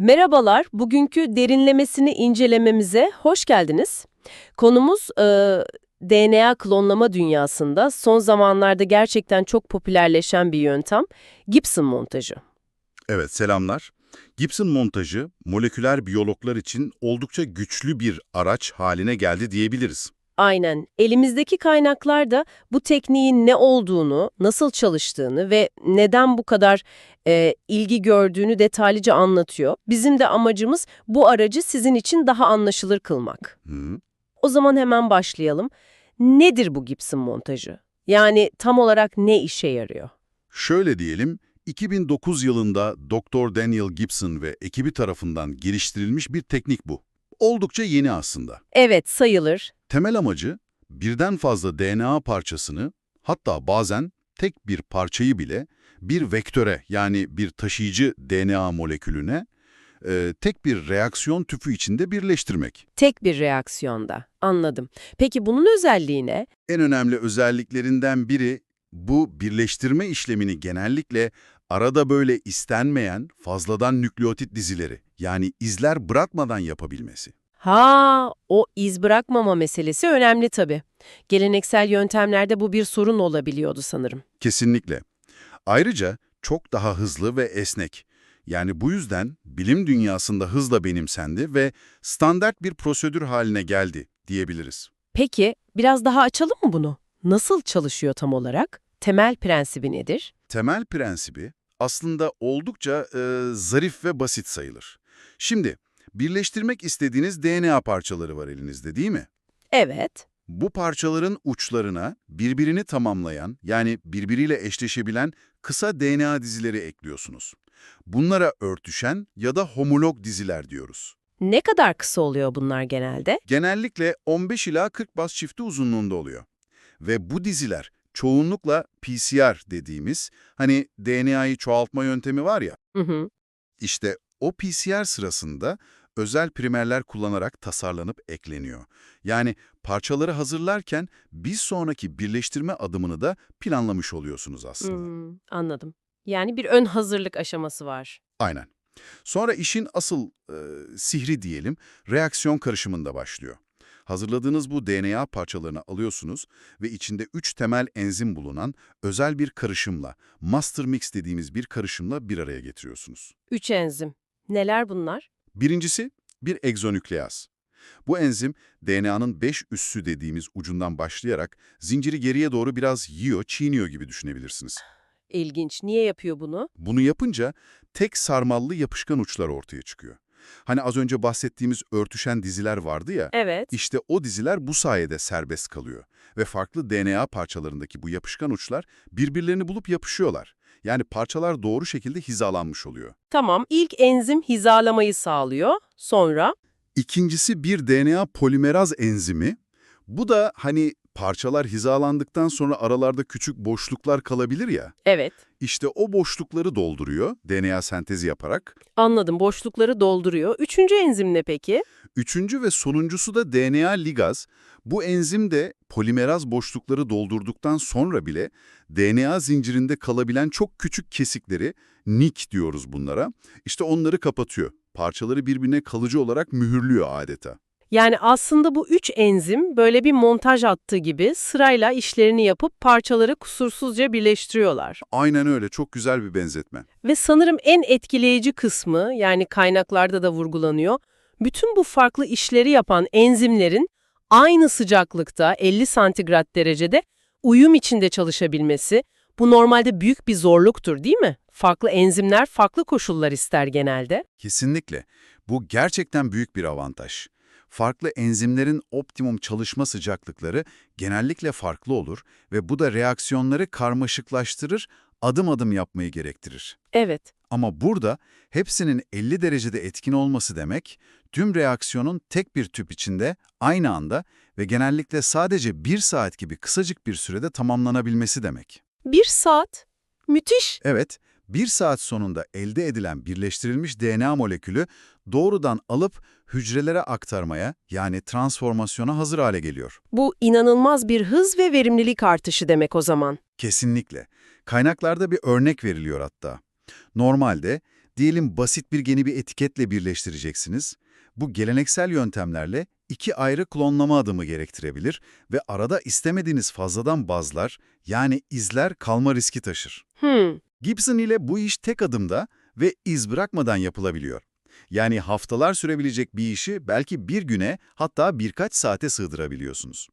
Merhabalar, bugünkü derinlemesini incelememize hoş geldiniz. Konumuz DNA klonlama dünyasında son zamanlarda gerçekten çok popülerleşen bir yöntem, Gibson montajı. Evet, selamlar. Gibson montajı, moleküler biyologlar için oldukça güçlü bir araç haline geldi diyebiliriz. Aynen, elimizdeki kaynaklar da bu tekniğin ne olduğunu, nasıl çalıştığını ve neden bu kadar ilgi gördüğünü detaylıca anlatıyor. Bizim de amacımız bu aracı sizin için daha anlaşılır kılmak. Hı. O zaman hemen başlayalım. Nedir bu Gibson montajı? Yani tam olarak ne işe yarıyor? Şöyle diyelim, 2009 yılında Dr. Daniel Gibson ve ekibi tarafından geliştirilmiş bir teknik bu. Oldukça yeni aslında. Evet, sayılır. Temel amacı, birden fazla DNA parçasını, hatta bazen tek bir parçayı bile bir vektöre, yani bir taşıyıcı DNA molekülüne tek bir reaksiyon tüpü içinde birleştirmek. Tek bir reaksiyonda. Anladım. Peki bunun özelliği ne? En önemli özelliklerinden biri bu birleştirme işlemini genellikle arada böyle istenmeyen fazladan nükleotit dizileri, yani izler bırakmadan yapabilmesi. Ha, o iz bırakmama meselesi önemli tabii. Geleneksel yöntemlerde bu bir sorun olabiliyordu sanırım. Kesinlikle. Ayrıca çok daha hızlı ve esnek. Yani bu yüzden bilim dünyasında hızla benimsendi ve standart bir prosedür haline geldi diyebiliriz. Peki, biraz daha açalım mı bunu? Nasıl çalışıyor tam olarak? Temel prensibi nedir? Temel prensibi aslında oldukça zarif ve basit sayılır. Şimdi, birleştirmek istediğiniz DNA parçaları var elinizde, değil mi? Evet. Bu parçaların uçlarına birbirini tamamlayan, yani birbiriyle eşleşebilen kısa DNA dizileri ekliyorsunuz. Bunlara örtüşen ya da homolog diziler diyoruz. Ne kadar kısa oluyor bunlar genelde? Genellikle 15 ila 40 baz çifti uzunluğunda oluyor. Ve bu diziler çoğunlukla PCR dediğimiz, hani DNA'yı çoğaltma yöntemi var ya, Hı hı. işte o PCR sırasında özel primerler kullanarak tasarlanıp ekleniyor. Yani parçaları hazırlarken bir sonraki birleştirme adımını da planlamış oluyorsunuz aslında. Anladım. Yani bir ön hazırlık aşaması var. Aynen. Sonra işin asıl sihri diyelim, reaksiyon karışımında başlıyor. Hazırladığınız bu DNA parçalarını alıyorsunuz ve içinde 3 temel enzim bulunan özel bir karışımla, master mix dediğimiz bir karışımla bir araya getiriyorsunuz. 3 enzim. Neler bunlar? Birincisi bir egzonükleaz. Bu enzim DNA'nın 5 üssü dediğimiz ucundan başlayarak zinciri geriye doğru biraz yiyor, çiğniyor gibi düşünebilirsiniz. İlginç. Niye yapıyor bunu? Bunu yapınca tek sarmallı yapışkan uçlar ortaya çıkıyor. Hani az önce bahsettiğimiz örtüşen diziler vardı ya, Evet. işte o diziler bu sayede serbest kalıyor. Ve farklı DNA parçalarındaki bu yapışkan uçlar birbirlerini bulup yapışıyorlar. Yani parçalar doğru şekilde hizalanmış oluyor. Tamam. İlk enzim hizalamayı sağlıyor. Sonra? İkincisi bir DNA polimeraz enzimi. Bu da hani parçalar hizalandıktan sonra aralarda küçük boşluklar kalabilir ya. Evet. İşte o boşlukları dolduruyor DNA sentezi yaparak. Anladım. Boşlukları dolduruyor. Üçüncü enzim ne peki? Üçüncü ve sonuncusu da DNA ligaz. Bu enzim de polimeraz boşlukları doldurduktan sonra bile DNA zincirinde kalabilen çok küçük kesikleri, nick diyoruz bunlara, İşte onları kapatıyor. Parçaları birbirine kalıcı olarak mühürlüyor adeta. Yani aslında bu 3 enzim böyle bir montaj hattı gibi sırayla işlerini yapıp parçaları kusursuzca birleştiriyorlar. Aynen öyle, çok güzel bir benzetme. Ve sanırım en etkileyici kısmı, yani kaynaklarda da vurgulanıyor, bütün bu farklı işleri yapan enzimlerin aynı sıcaklıkta 50 santigrat derecede uyum içinde çalışabilmesi, bu normalde büyük bir zorluktur değil mi? Farklı enzimler farklı koşullar ister genelde. Kesinlikle. Bu gerçekten büyük bir avantaj. Farklı enzimlerin optimum çalışma sıcaklıkları genellikle farklı olur ve bu da reaksiyonları karmaşıklaştırır, adım adım yapmayı gerektirir. Evet. Ama burada hepsinin 50 derecede etkin olması demek, tüm reaksiyonun tek bir tüp içinde aynı anda ve genellikle sadece 1 saat gibi kısacık bir sürede tamamlanabilmesi demek. 1 saat. Müthiş. Evet, 1 saat sonunda elde edilen birleştirilmiş DNA molekülü doğrudan alıp hücrelere aktarmaya, yani transformasyona hazır hale geliyor. Bu inanılmaz bir hız ve verimlilik artışı demek o zaman. Kesinlikle. Kaynaklarda bir örnek veriliyor hatta. Normalde Diyelim basit bir geni bir etiketle birleştireceksiniz. Bu geleneksel yöntemlerle iki ayrı klonlama adımı gerektirebilir ve arada istemediğiniz fazladan bazlar, yani izler kalma riski taşır. Hmm, Gibson ile bu iş tek adımda ve iz bırakmadan yapılabiliyor. Yani haftalar sürebilecek bir işi belki bir güne, hatta birkaç saate sığdırabiliyorsunuz.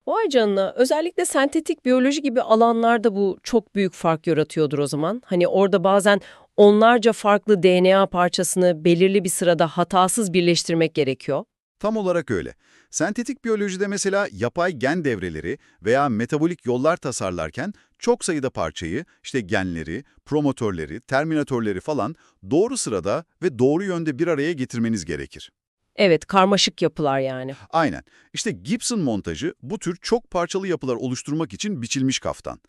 vay canına. Özellikle sentetik biyoloji gibi alanlarda bu çok büyük fark yaratıyordur o zaman. Hani orada bazen onlarca farklı DNA parçasını belirli bir sırada hatasız birleştirmek gerekiyor. Tam olarak öyle. Sentetik biyolojide mesela yapay gen devreleri veya metabolik yollar tasarlarken çok sayıda parçayı, işte genleri, promotörleri, terminatörleri falan doğru sırada ve doğru yönde bir araya getirmeniz gerekir. Evet, karmaşık yapılar yani. Aynen. İşte Gibson montajı bu tür çok parçalı yapılar oluşturmak için biçilmiş kaftan.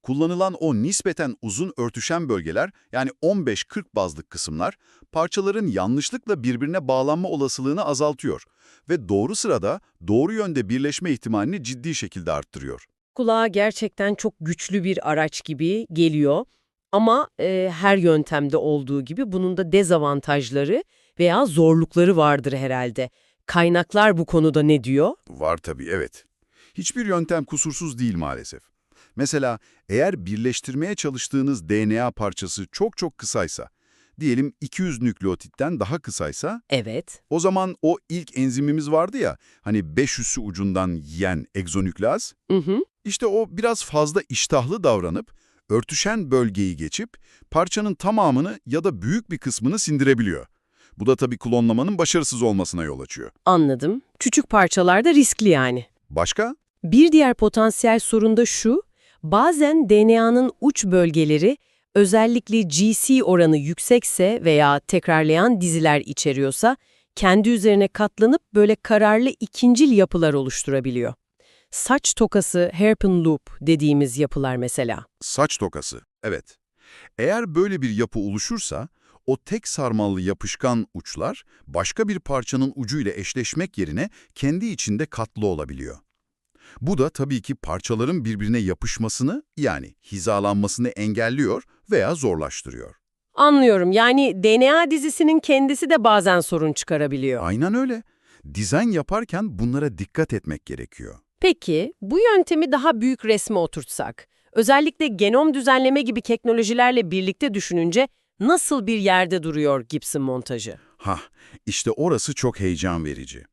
Kullanılan o nispeten uzun örtüşen bölgeler, yani 15-40 bazlık kısımlar, parçaların yanlışlıkla birbirine bağlanma olasılığını azaltıyor ve doğru sırada, doğru yönde birleşme ihtimalini ciddi şekilde arttırıyor. Kulağa gerçekten çok güçlü bir araç gibi geliyor. Ama her yöntemde olduğu gibi bunun da dezavantajları veya zorlukları vardır herhalde. Kaynaklar bu konuda ne diyor? Var tabii, evet. Hiçbir yöntem kusursuz değil maalesef. Mesela eğer birleştirmeye çalıştığınız DNA parçası çok çok kısaysa, diyelim 200 nükleotitten daha kısaysa, Evet. o zaman o ilk enzimimiz vardı ya, hani 500'sü ucundan yiyen egzonükleaz, Hı hı. işte o biraz fazla iştahlı davranıp, örtüşen bölgeyi geçip parçanın tamamını ya da büyük bir kısmını sindirebiliyor. Bu da tabii klonlamanın başarısız olmasına yol açıyor. Anladım. Küçük parçalarda riskli yani. Başka? Bir diğer potansiyel sorun da şu, bazen DNA'nın uç bölgeleri özellikle GC oranı yüksekse veya tekrarlayan diziler içeriyorsa kendi üzerine katlanıp böyle kararlı ikincil yapılar oluşturabiliyor. Saç tokası, hairpin loop dediğimiz yapılar mesela. Saç tokası, evet. Eğer böyle bir yapı oluşursa, o tek sarmallı yapışkan uçlar başka bir parçanın ucuyla eşleşmek yerine kendi içinde katlı olabiliyor. Bu da tabii ki parçaların birbirine yapışmasını, yani hizalanmasını engelliyor veya zorlaştırıyor. Anlıyorum. Yani DNA dizisinin kendisi de bazen sorun çıkarabiliyor. Aynen öyle. Dizayn yaparken bunlara dikkat etmek gerekiyor. Peki, bu yöntemi daha büyük resme oturtsak, özellikle genom düzenleme gibi teknolojilerle birlikte düşününce nasıl bir yerde duruyor Gibson montajı? İşte orası çok heyecan verici.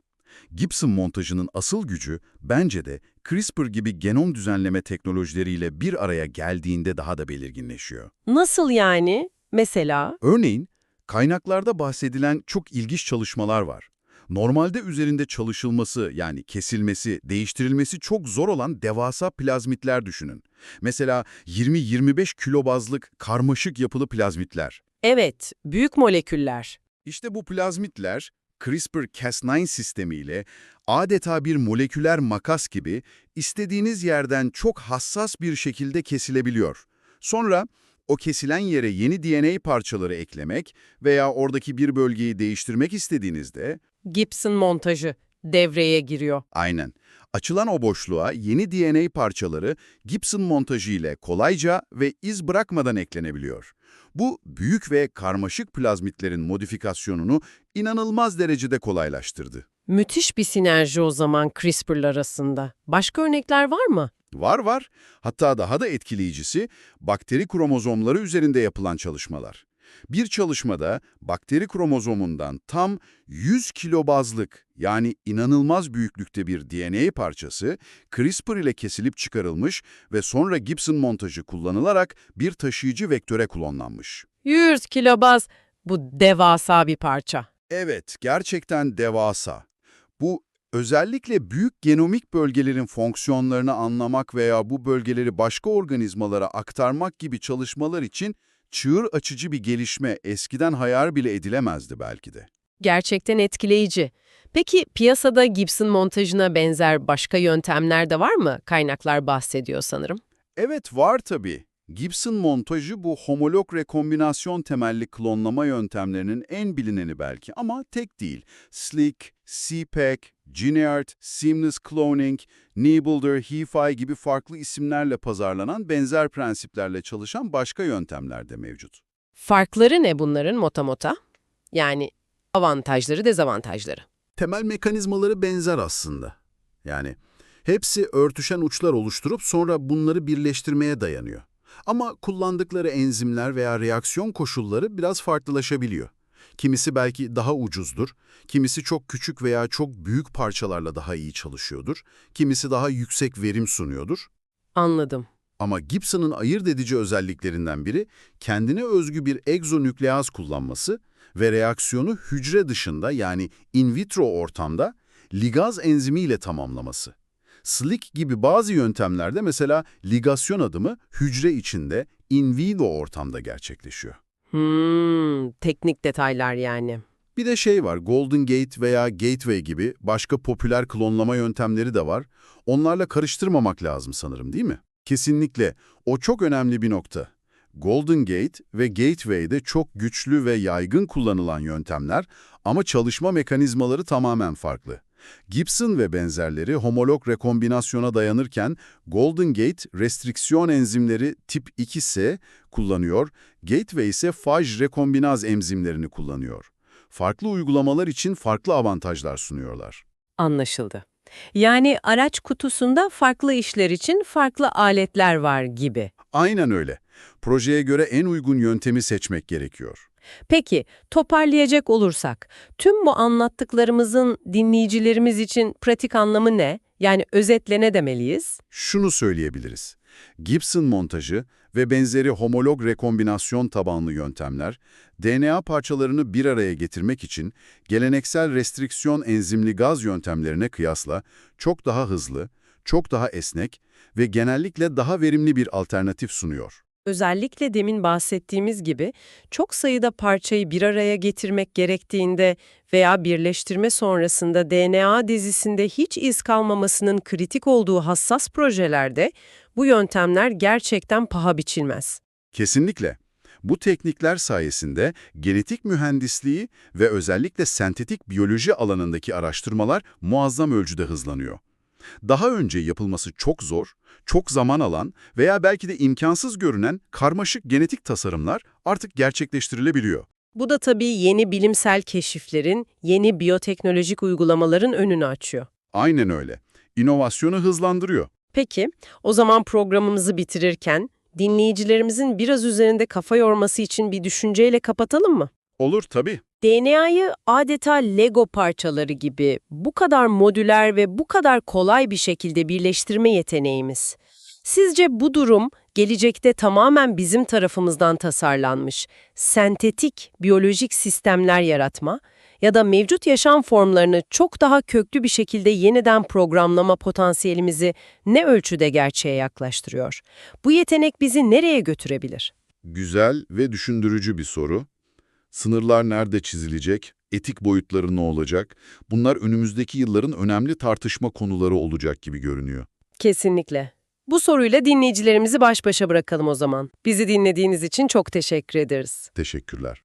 Gibson montajının asıl gücü bence de CRISPR gibi genom düzenleme teknolojileriyle bir araya geldiğinde daha da belirginleşiyor. Nasıl yani? Mesela? Örneğin, kaynaklarda bahsedilen çok ilginç çalışmalar var. Normalde üzerinde çalışılması, yani kesilmesi, değiştirilmesi çok zor olan devasa plazmitler düşünün. Mesela 20-25 kilobazlık karmaşık yapılı plazmitler. Evet, büyük moleküller. İşte bu plazmitler, CRISPR-Cas9 sistemiyle adeta bir moleküler makas gibi istediğiniz yerden çok hassas bir şekilde kesilebiliyor. Sonra o kesilen yere yeni DNA parçaları eklemek veya oradaki bir bölgeyi değiştirmek istediğinizde, Gibson montajı devreye giriyor. aynen, açılan o boşluğa yeni DNA parçaları Gibson montajı ile kolayca ve iz bırakmadan eklenebiliyor. Bu, büyük ve karmaşık plazmitlerin modifikasyonunu inanılmaz derecede kolaylaştırdı. Müthiş bir sinerji o zaman CRISPR'lar arasında. Başka örnekler var mı? Var. Hatta daha da etkileyicisi bakteri kromozomları üzerinde yapılan çalışmalar. Bir çalışmada bakteri kromozomundan tam 100 kilobazlık, yani inanılmaz büyüklükte bir DNA parçası CRISPR ile kesilip çıkarılmış ve sonra Gibson montajı kullanılarak bir taşıyıcı vektöre klonlanmış. 100 kilobaz. Bu devasa bir parça. Evet, gerçekten devasa. Bu, özellikle büyük genomik bölgelerin fonksiyonlarını anlamak veya bu bölgeleri başka organizmalara aktarmak gibi çalışmalar için çığır açıcı bir gelişme, eskiden hayal bile edilemezdi belki de. Gerçekten etkileyici. Peki piyasada Gibson montajına benzer başka yöntemler de var mı? Kaynaklar bahsediyor sanırım. Evet, var tabii. Gibson montajı bu homolog rekombinasyon temelli klonlama yöntemlerinin en bilineni belki ama tek değil. Slick, CPEC, Gineart, Seamless Cloning, Nebular, HeFi gibi farklı isimlerle pazarlanan benzer prensiplerle çalışan başka yöntemler de mevcut. Farkları ne bunların mota? Yani avantajları, dezavantajları. Temel mekanizmaları benzer aslında. Yani hepsi örtüşen uçlar oluşturup sonra bunları birleştirmeye dayanıyor. Ama kullandıkları enzimler veya reaksiyon koşulları biraz farklılaşabiliyor. Kimisi belki daha ucuzdur, kimisi çok küçük veya çok büyük parçalarla daha iyi çalışıyordur, kimisi daha yüksek verim sunuyordur. Anladım. Ama Gibson'ın ayırt edici özelliklerinden biri kendine özgü bir egzonükleaz kullanması ve reaksiyonu hücre dışında yani in vitro ortamda ligaz enzimiyle tamamlaması. SLIC gibi bazı yöntemlerde mesela ligasyon adımı hücre içinde in vivo ortamda gerçekleşiyor. Teknik detaylar yani. Bir de şey var, Golden Gate veya Gateway gibi başka popüler klonlama yöntemleri de var. Onlarla karıştırmamak lazım sanırım, değil mi? Kesinlikle. O çok önemli bir nokta. Golden Gate ve Gateway'de çok güçlü ve yaygın kullanılan yöntemler ama çalışma mekanizmaları tamamen farklı. Gibson ve benzerleri homolog rekombinasyona dayanırken Golden Gate restriksiyon enzimleri tip 2S kullanıyor, Gateway ise faj rekombinaz enzimlerini kullanıyor. Farklı uygulamalar için farklı avantajlar sunuyorlar. Anlaşıldı. Yani araç kutusunda farklı işler için farklı aletler var gibi. Aynen öyle. Projeye göre en uygun yöntemi seçmek gerekiyor. Peki, toparlayacak olursak, tüm bu anlattıklarımızın dinleyicilerimiz için pratik anlamı ne? Yani özetle ne demeliyiz? Şunu söyleyebiliriz. Gibson montajı ve benzeri homolog rekombinasyon tabanlı yöntemler, DNA parçalarını bir araya getirmek için geleneksel restriksiyon enzimli gaz yöntemlerine kıyasla çok daha hızlı, çok daha esnek ve genellikle daha verimli bir alternatif sunuyor. Özellikle demin bahsettiğimiz gibi çok sayıda parçayı bir araya getirmek gerektiğinde veya birleştirme sonrasında DNA dizisinde hiç iz kalmamasının kritik olduğu hassas projelerde bu yöntemler gerçekten paha biçilmez. Kesinlikle. Bu teknikler sayesinde genetik mühendisliği ve özellikle sentetik biyoloji alanındaki araştırmalar muazzam ölçüde hızlanıyor. Daha önce yapılması çok zor, çok zaman alan veya belki de imkansız görünen karmaşık genetik tasarımlar artık gerçekleştirilebiliyor. Bu da tabii yeni bilimsel keşiflerin, yeni biyoteknolojik uygulamaların önünü açıyor. Aynen öyle. İnovasyonu hızlandırıyor. Peki, o zaman programımızı bitirirken dinleyicilerimizin biraz üzerinde kafa yorması için bir düşünceyle kapatalım mı? Olur tabii. DNA'yı adeta Lego parçaları gibi bu kadar modüler ve bu kadar kolay bir şekilde birleştirme yeteneğimiz. Sizce bu durum gelecekte tamamen bizim tarafımızdan tasarlanmış, sentetik biyolojik sistemler yaratma ya da mevcut yaşam formlarını çok daha köklü bir şekilde yeniden programlama potansiyelimizi ne ölçüde gerçeğe yaklaştırıyor? Bu yetenek bizi nereye götürebilir? Güzel ve düşündürücü bir soru. Sınırlar nerede çizilecek? Etik boyutları ne olacak? Bunlar önümüzdeki yılların önemli tartışma konuları olacak gibi görünüyor. Kesinlikle. Bu soruyla dinleyicilerimizi baş başa bırakalım o zaman. Bizi dinlediğiniz için çok teşekkür ederiz. Teşekkürler.